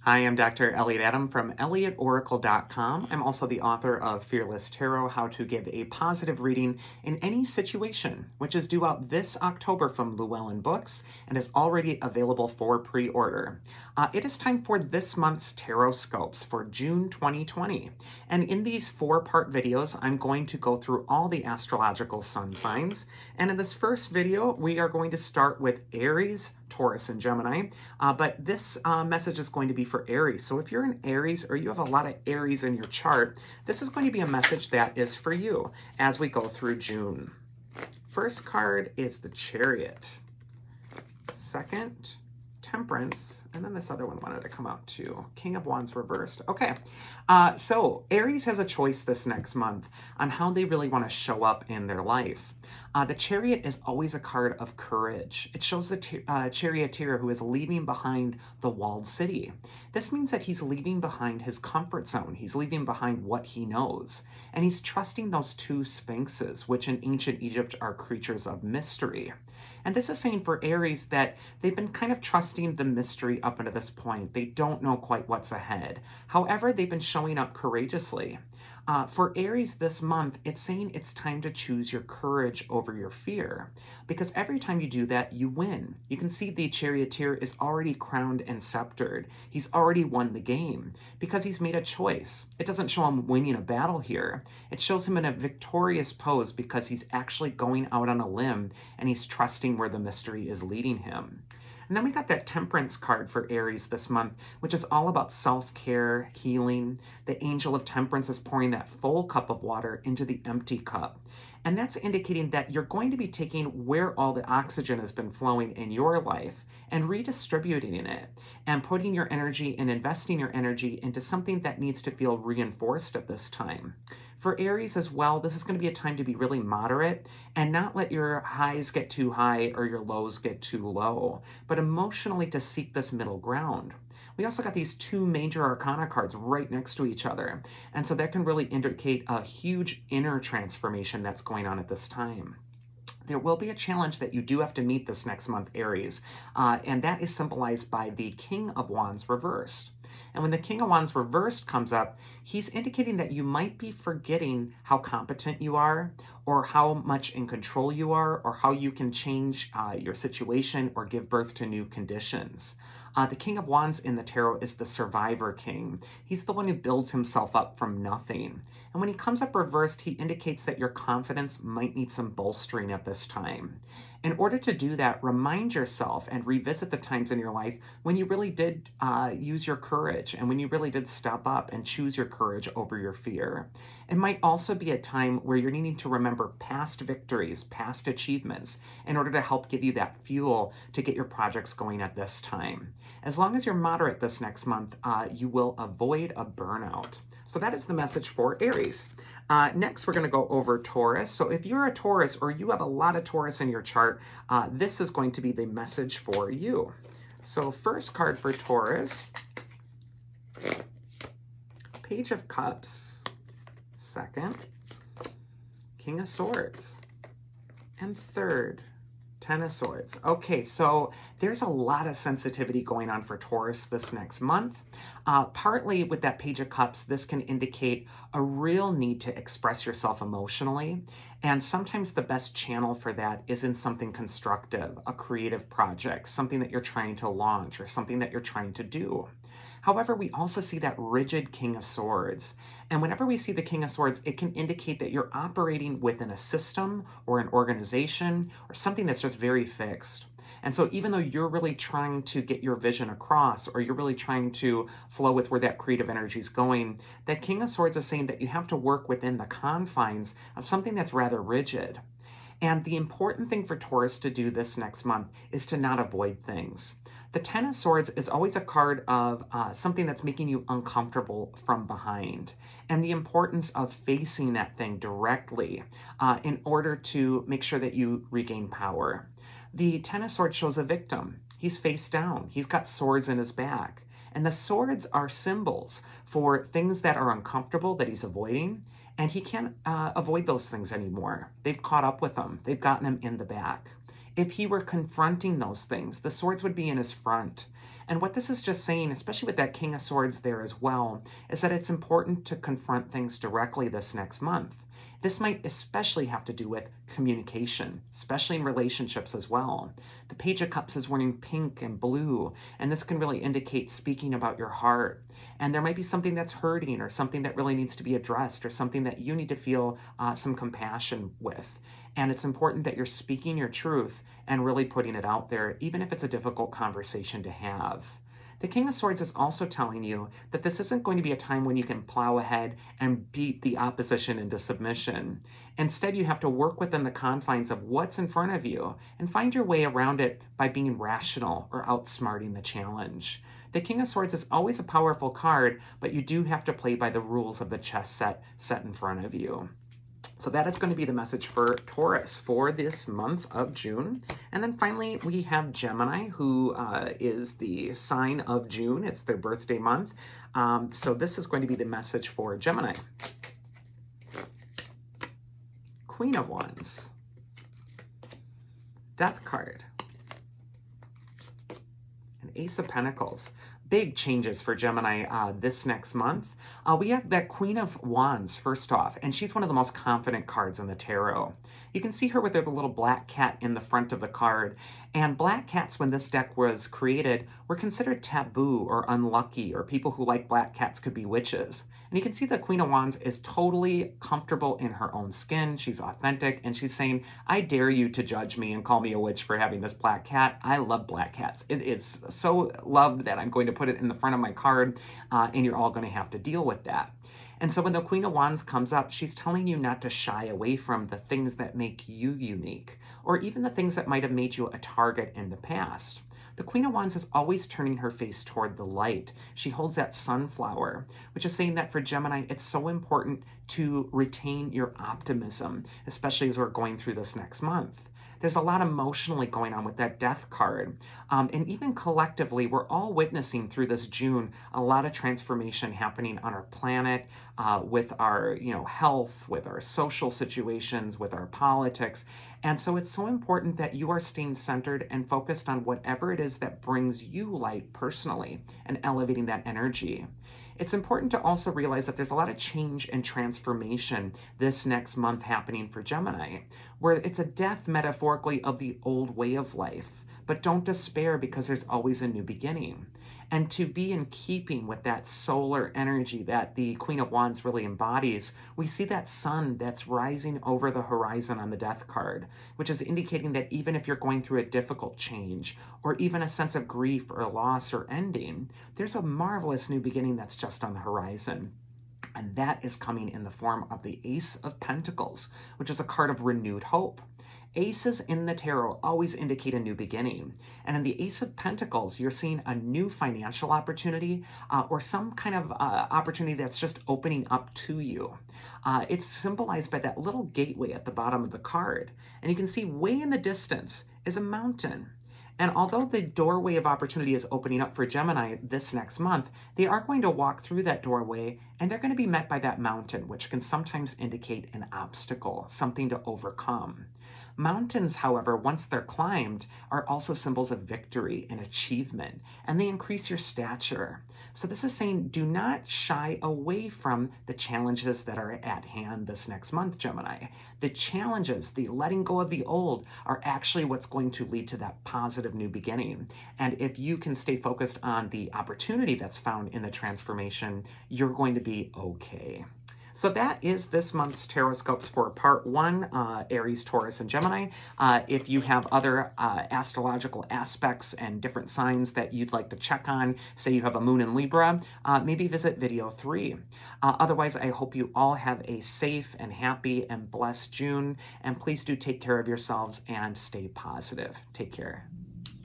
Hi, I'm Dr. Elliot Adam from ElliotOracle.com. I'm also the author of Fearless Tarot, How to Give a Positive Reading in Any Situation, which is due out this October from Llewellyn Books and is already available for pre-order. It is time for this month's Tarotscopes for June 2020. And in these 4-part videos, I'm going to go through all the astrological sun signs. And in this first video, we are going to start with Aries, Taurus, and Gemini. But this message is going to be for Aries. So if you're an Aries or you have a lot of Aries in your chart, this is going to be a message that is for you as we go through June. First card is the Chariot. Second, Temperance, and then this other one wanted to come out too. King of Wands reversed. Okay, so Aries has a choice this next month on how they really want to show up in their life. The Chariot is always a card of courage. It shows the charioteer who is leaving behind the walled city. This means that he's leaving behind his comfort zone. He's leaving behind what he knows. And he's trusting those two sphinxes, which in ancient Egypt are creatures of mystery. And this is saying for Aries that they've been kind of trusting the mystery up until this point. They don't know quite what's ahead. However, they've been showing up courageously. For Aries this month, it's saying it's time to choose your courage over your fear. Because every time you do that, you win. You can see the charioteer is already crowned and sceptered. He's already won the game because he's made a choice. It doesn't show him winning a battle here. It shows him in a victorious pose because he's actually going out on a limb and he's trusting where the mystery is leading him. And then we got that Temperance card for Aries this month, which is all about self-care, healing. The Angel of Temperance is pouring that full cup of water into the empty cup. And that's indicating that you're going to be taking where all the oxygen has been flowing in your life and redistributing it and putting your energy and investing your energy into something that needs to feel reinforced at this time. For Aries as well, this is going to be a time to be really moderate and not let your highs get too high or your lows get too low, but emotionally to seek this middle ground. We also got these 2 major arcana cards right next to each other. And so that can really indicate a huge inner transformation that's going on at this time. There will be a challenge that you do have to meet this next month, Aries, and that is symbolized by the King of Wands reversed. And when the King of Wands reversed comes up, he's indicating that you might be forgetting how competent you are, or how much in control you are, or how you can change your situation or give birth to new conditions. The King of Wands in the tarot is the survivor king. He's the one who builds himself up from nothing. And when he comes up reversed, he indicates that your confidence might need some bolstering at this time. In order to do that, remind yourself and revisit the times in your life when you really did use your courage and when you really did step up and choose your courage over your fear. It might also be a time where you're needing to remember past victories, past achievements, in order to help give you that fuel to get your projects going at this time. As long as you're moderate this next month, you will avoid a burnout. So that is the message for Aries. Next, we're going to go over Taurus. So if you're a Taurus or you have a lot of Taurus in your chart, this is going to be the message for you. So first card for Taurus, Page of Cups. Second, King of Swords. And third, Ten of Swords. Okay, so there's a lot of sensitivity going on for Taurus this next month. Partly with that Page of Cups, this can indicate a real need to express yourself emotionally. And sometimes the best channel for that is in something constructive, a creative project, something that you're trying to launch or something that you're trying to do. However, we also see that rigid King of Swords. And whenever we see the King of Swords, it can indicate that you're operating within a system or an organization or something that's just very fixed. And so even though you're really trying to get your vision across or you're really trying to flow with where that creative energy is going, that King of Swords is saying that you have to work within the confines of something that's rather rigid. And the important thing for Taurus to do this next month is to not avoid things. The Ten of Swords is always a card of something that's making you uncomfortable from behind, and the importance of facing that thing directly in order to make sure that you regain power. The Ten of Swords shows a victim. He's face down. He's got swords in his back. And the swords are symbols for things that are uncomfortable that he's avoiding, and he can't avoid those things anymore. They've caught up with him. They've gotten him in the back. If he were confronting those things, the swords would be in his front. And what this is just saying, especially with that King of Swords there as well, is that it's important to confront things directly this next month. This might especially have to do with communication, especially in relationships as well. The Page of Cups is wearing pink and blue, and this can really indicate speaking about your heart. And there might be something that's hurting or something that really needs to be addressed or something that you need to feel some compassion with. And it's important that you're speaking your truth and really putting it out there, even if it's a difficult conversation to have. The King of Swords is also telling you that this isn't going to be a time when you can plow ahead and beat the opposition into submission. Instead, you have to work within the confines of what's in front of you and find your way around it by being rational or outsmarting the challenge. The King of Swords is always a powerful card, but you do have to play by the rules of the chess set in front of you. So that is going to be the message for Taurus for this month of June. And then finally, we have Gemini, who is the sign of June. It's their birthday month. So this is going to be the message for Gemini. Queen of Wands. Death card. And Ace of Pentacles. Big changes for Gemini this next month. We have that Queen of Wands first off, and she's one of the most confident cards in the tarot. You can see her with her little black cat in the front of the card. And black cats, when this deck was created, were considered taboo or unlucky, or people who like black cats could be witches. And you can see the Queen of Wands is totally comfortable in her own skin. She's authentic, and she's saying, I dare you to judge me and call me a witch for having this black cat. I love black cats. It is so loved that I'm going to put it in the front of my card, and you're all going to have to deal with that. And so when the Queen of Wands comes up, she's telling you not to shy away from the things that make you unique, or even the things that might have made you a target in the past. The Queen of Wands is always turning her face toward the light. She holds that sunflower, which is saying that for Gemini, it's so important to retain your optimism, especially as we're going through this next month. There's a lot emotionally going on with that death card. And even collectively, we're all witnessing through this June a lot of transformation happening on our planet, with our health, with our social situations, with our politics. And so it's so important that you are staying centered and focused on whatever it is that brings you light personally and elevating that energy. It's important to also realize that there's a lot of change and transformation this next month happening for Gemini, where it's a death metaphorically of the old way of life. But don't despair, because there's always a new beginning. And to be in keeping with that solar energy that the Queen of Wands really embodies, we see that sun that's rising over the horizon on the death card, which is indicating that even if you're going through a difficult change, or even a sense of grief or loss or ending, there's a marvelous new beginning that's just on the horizon. And that is coming in the form of the Ace of Pentacles, which is a card of renewed hope. Aces in the tarot always indicate a new beginning. And in the Ace of Pentacles, you're seeing a new financial opportunity, or some kind of opportunity that's just opening up to you. It's symbolized by that little gateway at the bottom of the card. And you can see way in the distance is a mountain. And although the doorway of opportunity is opening up for Gemini this next month, they are going to walk through that doorway, and they're going to be met by that mountain, which can sometimes indicate an obstacle, something to overcome. Mountains, however, once they're climbed, are also symbols of victory and achievement, and they increase your stature. So this is saying, do not shy away from the challenges that are at hand this next month, Gemini. The challenges, the letting go of the old, are actually what's going to lead to that positive new beginning. And if you can stay focused on the opportunity that's found in the transformation, you're going to be okay. So that is this month's Tarotscopes for part 1, Aries, Taurus, and Gemini. If you have other astrological aspects and different signs that you'd like to check on, say you have a moon in Libra, maybe visit video 3. Otherwise, I hope you all have a safe and happy and blessed June, and please do take care of yourselves and stay positive. Take care.